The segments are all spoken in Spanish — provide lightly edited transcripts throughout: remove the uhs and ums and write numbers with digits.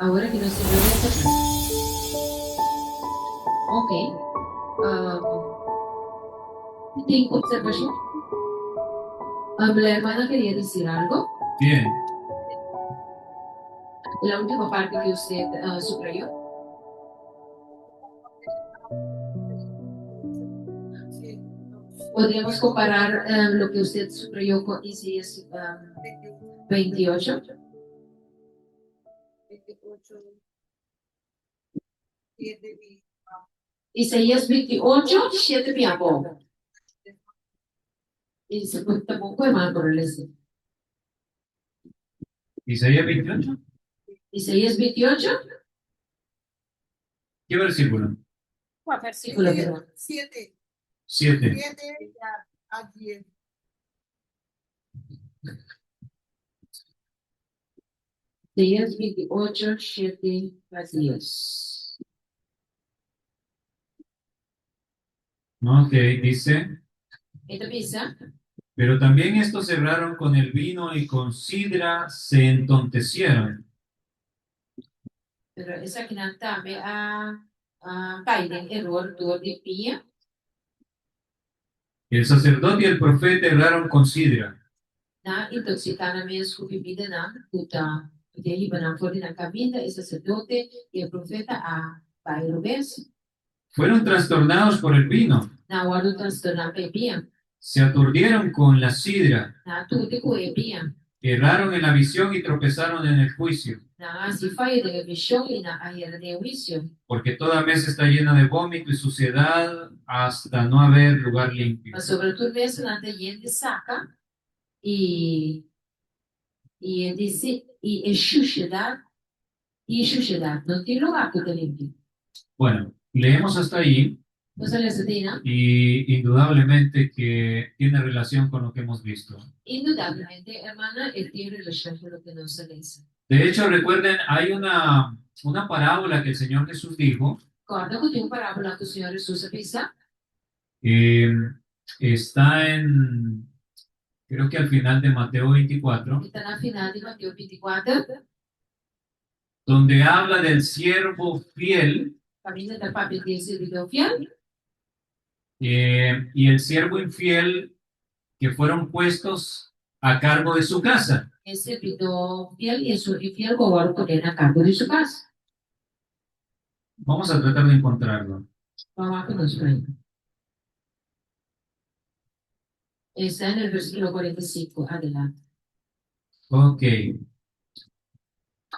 Ahora que no se ve esta. Ok. Ah, ¿Tiene observación? La hermana quería decir algo. Bien, La última parte que usted subrayó. Podríamos comparar lo que usted subrayó con Isaías 28. Isaías 28, 7 piapo. Y se puede tampoco es mal por el este. Isaías 28. Isaías 28, ¿Qué versículo? versículo, perdón. 7. Isaías 28, 7 a 10. Ok, dice, Esta pieza, pero también estos erraron con el vino y con sidra se entontecieron. pero esa que nantame a Biden, error, tu de pia, El sacerdote y el profeta erraron con sidra. na intoxicana me su bebida na, puta, de ahí van a fuerte na camina, el sacerdote y el profeta a Bairubes, Fueron trastornados por el vino, na guardo trastorna bebia, se aturdieron con la sidra, na tu de bebia, erraron en la visión y tropezaron en el juicio, na así falla de visión y na ayer de juicio, porque toda mesa está llena de vómito y suciedad hasta no haber lugar limpio. mas sobre todo eso na te yende saca y dice, y es suciedad, no tiene lugar que te limpie. Bueno, leemos hasta ahí Entonces la sedina, y indudablemente que tiene relación con lo que hemos visto. indudablemente, hermana, él tiene relación con lo que nos dice. De hecho, recuerden, hay una parábola que el Señor Jesús dijo, Guarda que tem uma parábola que o Senhor Jesus pensa, eh, está creo que al final de Mateo 24, que está na final de Mateus 24, donde habla del siervo fiel família da Pablo tem servidor fiel, y el siervo infiel que fueron puestos a cargo de su casa. é servidor fiel e o infiel agora poder a cargo de sua casa. Vamos a tratar de encontrarlo. Vamos lá conosco aí. Está no versículo 45, adelante. Ok.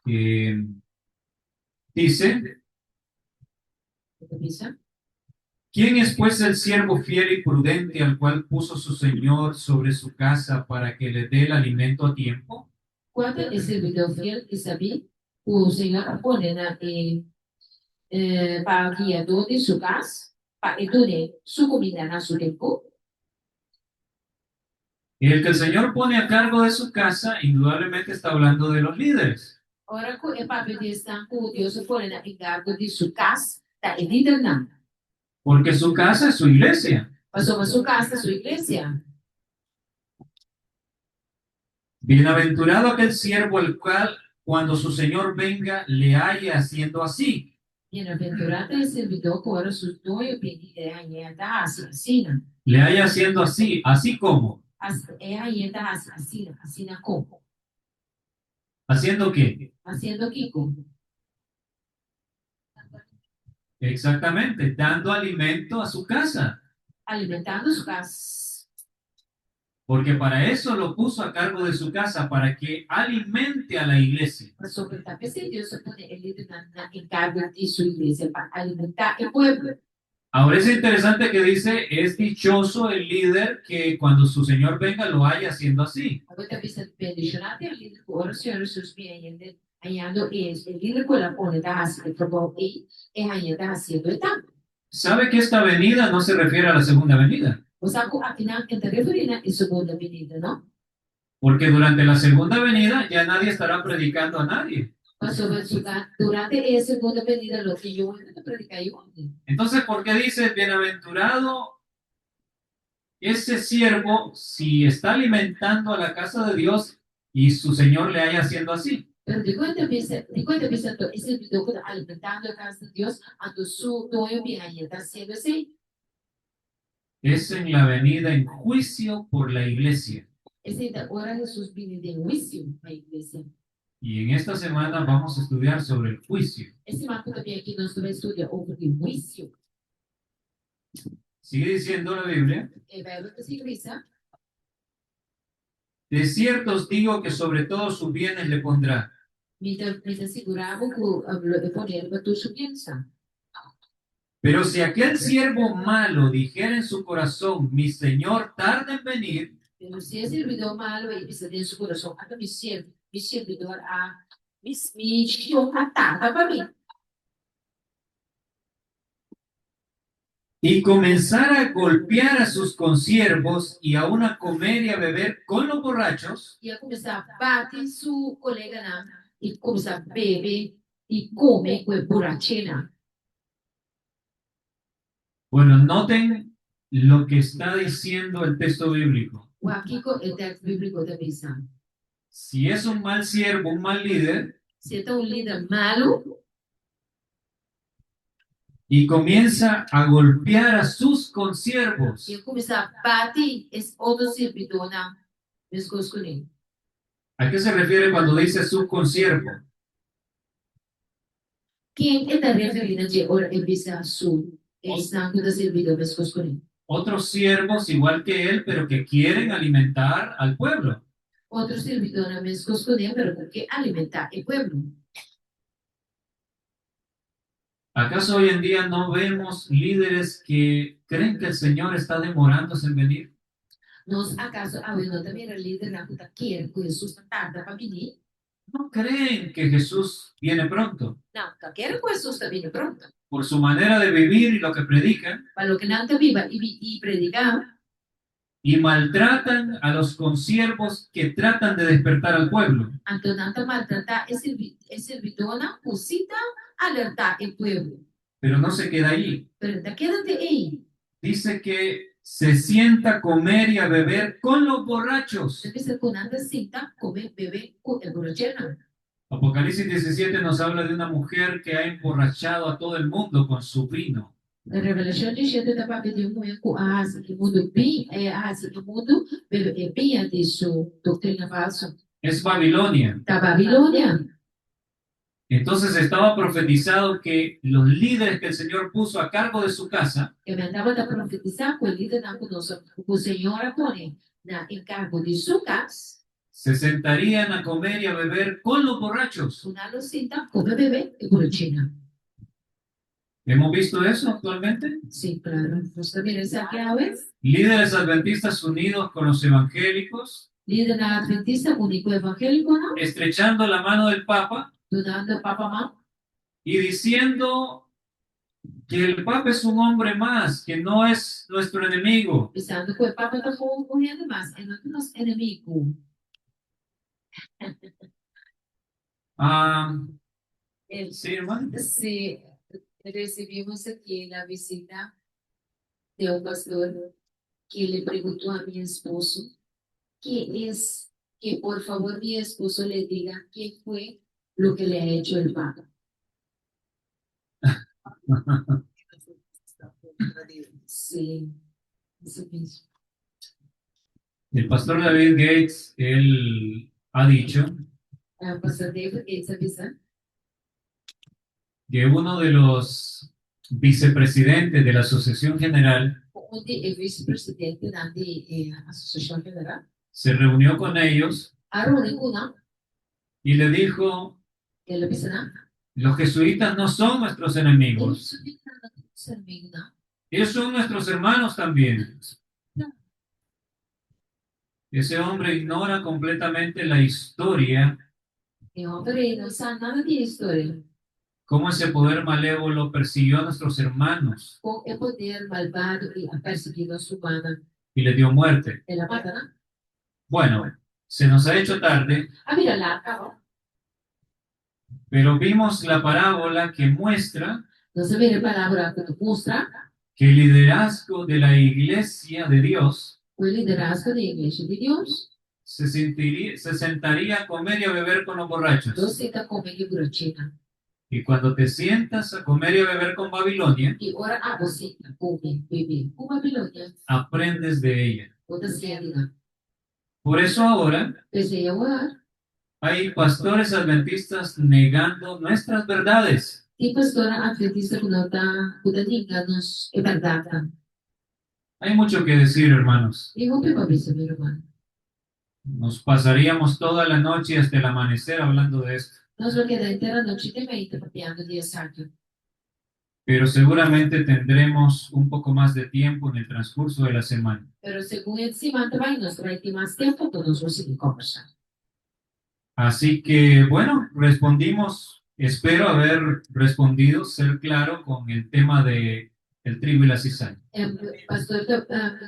Eh, dice, ¿Qué pensa? ¿quién es pues el siervo fiel y prudente al cual puso su señor sobre su casa para que le dé el alimento a tiempo? Quando é servidor fiel e sabia, o Senhor pone na para guiador de sua casa, para ele sua comida na seu tempo. Y el que el Señor pone a cargo de su casa, indudablemente está hablando de los líderes. Ora, é para pedir estão com Deus pone na encargo de sua casa, da líder não. Porque su casa es su iglesia. Passou a sua casa, sua igreja. Bienaventurado aquel siervo el cual, cuando su señor venga, le haya haciendo así. Bem-aventurado é o servidor que ora su doio pedir é a da assassina. Le haya haciendo así, así como. É a da assassina, assina como. ¿Haciendo qué? Haciendo que como. Exactamente, dando alimento a su casa. Alimentando sua casa. Porque para eso lo puso a cargo de su casa, para que alimente a la iglesia. Mas sobre a cabeça de Deus pone ele na encargo de sua igreja para alimentar o povo. Ahora es interesante que dice, es dichoso el líder que cuando su señor venga lo haya haciendo así. Agora bisa bendicionado o líder que ora o Senhor Jesus bem ainda o líder que ela pone da raça de trabalho e ainda haciendo etapa. ¿Sabe que esta venida no se refiere a la segunda venida? O sea, afinal, que te referina en segunda venida, ¿no? Porque durante la segunda venida ya nadie estará predicando a nadie. Durante esa segunda venida, lo que yo voy a predicar yo. Entonces, ¿por qué dice bienaventurado ese siervo si está alimentando a la casa de Dios y su Señor le haya haciendo así? Pero de cuenta vista, ese video que alimentando a casa de Dios, ando su doyo bien ahí, está haciendo así. Es en la venida en juicio por la iglesia. Ese da hora Jesús viene de juicio a la iglesia. Y en esta semana vamos a estudiar sobre el juicio. Esse marco também aqui nós vamos estudar sobre o juízo. Sigue diciendo la Biblia, Vai ver essa igreja. de cierto os digo que sobre todos sus bienes le pondrá. Me assegurava que o poder para tu subienza. Pero si aquel siervo malo dijera en su corazón, mi Señor tarda en venir, Pero se esse servidor malo aí precisa de seu coração, até me servidor me chiou a tarde para mim. y comenzara a golpear a sus consiervos y aún a comer y a beber con los borrachos, Ia começar a bater seu colega lá e começar a beber e comer com a borrachera. bueno, noten lo que está diciendo el texto bíblico. O aqui é o texto bíblico da missão. Si es un mal siervo, un mal líder, Se é um líder malo, y comienza a golpear a sus consiervos, ia começar a bater esse outro servidor na pescoço com ele. ¿a qué se refiere cuando dice su consiervo? Quem é da referida de ora empieza su sangue da servidor pescoço com ele. Otros siervos igual que él, pero que quieren alimentar al pueblo. Outro servidor na pescoço com ele, pero porque alimentar o pueblo. ¿Acaso hoy en día no vemos líderes que creen que el Señor está demorándose en venir? Nós acaso havendo também a líder na puta quer que Jesus tarda para vir? No creen que Jesús viene pronto. Não, tá quer que Jesus está vindo pronto. Por su manera de vivir y lo que predican, Para o que não tá viva e predicar, y maltratan a los consiervos que tratan de despertar al pueblo. então não tá maltratar esse servidor na cosita alertar o pueblo. Pero no se queda allí. Pero tá quédate aí. Dice que se sienta a comer y a beber con los borrachos. Deve ser com nada cinta, comer, beber com a borrachera. Apocalipsis 17 nos habla de una mujer que ha emborrachado a todo el mundo con su vino. Na Revelação de Jesus está para pedir com a raça que mundo bem, a raça que mundo é bem disso, doutrina falsa. Es Babilonia. Da Babilônia. Entonces estaba profetizado que los líderes que el Señor puso a cargo de su casa Eu me andava a profetizar com ele da conosco, o Senhor põe na encargo de sua casa, se sentarían a comer y a beber con los borrachos. una cinta, come, beber e borrachera. ¿Hemos visto eso actualmente? Sí, claro. Nós também essa aqui a vez. Líderes adventistas unidos con los evangélicos, Líder na Adventista único evangélico, não? estrechando la mano del Papa Donando Papa Mão. y diciendo que el Papa es un hombre más, que no es nuestro enemigo. Pensando que o Papa está correndo mais, é nosso inimigo. Ah, Ele, sí, hermano. se recebimos aqui na visita de um pastor que le perguntou a meu esposo que por favor mi esposo le diga qué fue lo que le ha hecho el Papa. Sí, eso mismo. El pastor David Gates, él ha dicho Pastor David Gates avisa que uno de los vicepresidentes de la Asociación General onde é vice-presidente da Associação Federal. se reunió con ellos A reunião y le dijo, ele avisa los jesuitas no son nuestros enemigos, ellos son nuestros hermanos también. Ese hombre ignora completamente la historia, não sabe nada de história. cómo ese poder malévolo persiguió a nuestros hermanos Com o poder malvado e a perseguição humana. y les dio muerte. Ela mata, não? Bueno, se nos ha hecho tarde, A mira lá, acabou. Pero vimos la parábola que muestra Nós vemos a palavra que mostra que el liderazgo de la iglesia de Dios o liderazgo da Igreja de Deus. se sentaría a comer y a beber con los borrachos. Não senta comer e brotina. Y cuando te sientas a comer y a beber con Babilonia, E ora você come, beber com Babilônia. aprendes de ella. Outra cena. Por eso ahora Pensei a orar. hay pastores adventistas negando nuestras verdades. Tem pastora adventista que não está cuidando enganos. É verdade. Hay mucho que decir, hermanos. E vou pegar isso, meu irmão. Nos pasaríamos toda la noche hasta el amanecer hablando de esto. Nós vamos quedar inteira noite também, trabalhando dia certo. Pero seguramente tendremos un poco más de tiempo en el transcurso de la semana. Pero segundo a semana também, nós vamos ter mais tempo para nós conseguir conversar. Así que, bueno, respondimos, espero haber respondido, ser claro con el tema de el trigo y la cizaña. Pastor,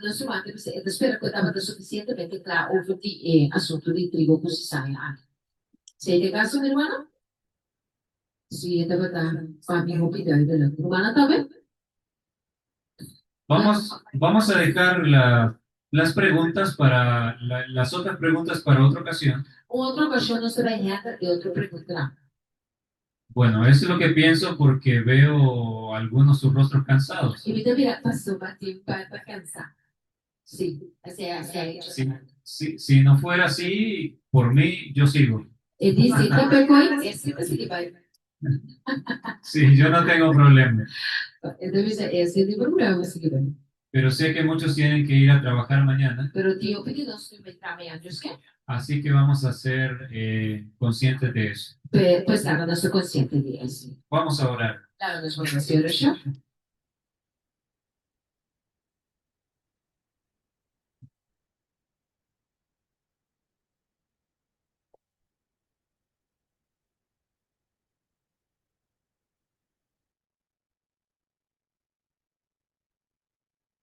nós vamos espero que eu estava suficientemente claro over die assunto de trigo com cizaña. Se de caso, meu irmão? Sí, esta verdad, para mi opinión de la hermana también. Vamos a dejar las preguntas para las otras preguntas para otra ocasión. Outra ocasião nós trabalhamos de outra pergunta. Bueno, eso es lo que pienso porque veo algunos sus rostros cansados. E me também passou bater para cansar. Sí, Si no fuera así, por mí, yo sigo. E disse, também foi, esse que vai. Sí, yo no tengo problema. Entonces, esse é o problema, esse que vai. Pero sé que muchos tienen que ir a trabajar mañana. Pero tinha pedido nós que trabalhar, Deus quer. Así que vamos a ser conscientes de eso. Pois claro, nós somos conscientes disso. Vamos a orar. Claro, nós vamos fazer oração.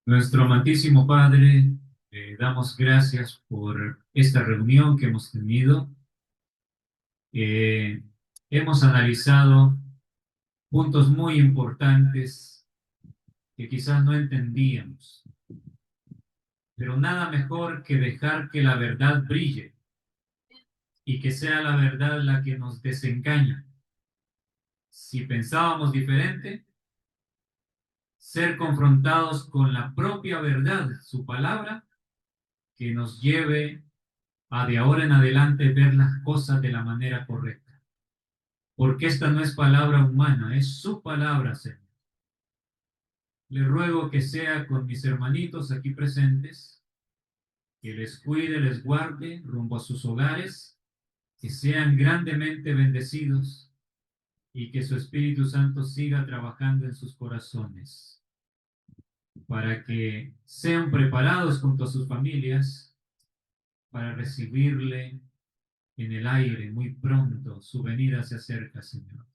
Nuestro amantísimo Padre, damos gracias por esta reunión que hemos tenido. Hemos analizado puntos muy importantes que quizás no entendíamos, pero nada mejor que dejar que la verdad brille y que sea la verdad la que nos desengañe. Si pensábamos diferente, ser confrontados con la propia verdad, su palabra, que nos lleve a de ahora en adelante ver las cosas de la manera correcta. Porque esta no es palabra humana, es su palabra, Señor. Le ruego que sea con mis hermanitos aquí presentes, que les cuide, les guarde rumbo a sus hogares, que sean grandemente bendecidos y que su Espíritu Santo siga trabajando en sus corazones, para que sean preparados junto a sus familias para recibirle en el aire muy pronto. Su venida se acerca, Señor.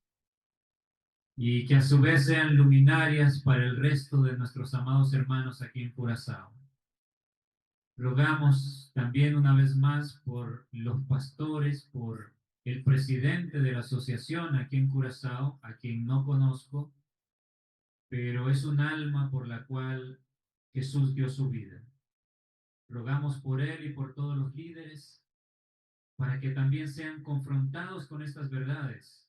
Y que a su vez sean luminarias para el resto de nuestros amados hermanos aquí en Curazao. Rogamos también una vez más por los pastores, por el presidente de la asociación aquí en Curazao, a quien no conozco, pero es un alma por la cual Jesús dio su vida. Rogamos por él y por todos los líderes para que también sean confrontados con estas verdades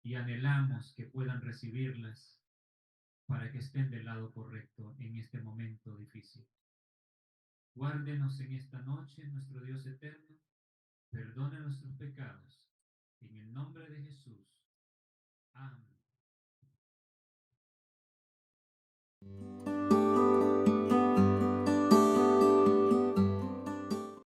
y anhelamos que puedan recibirlas para que estén del lado correcto en este momento difícil. Guárdenos en esta noche, nuestro Dios eterno, perdone nuestros pecados. En el nombre de Jesús. Amén.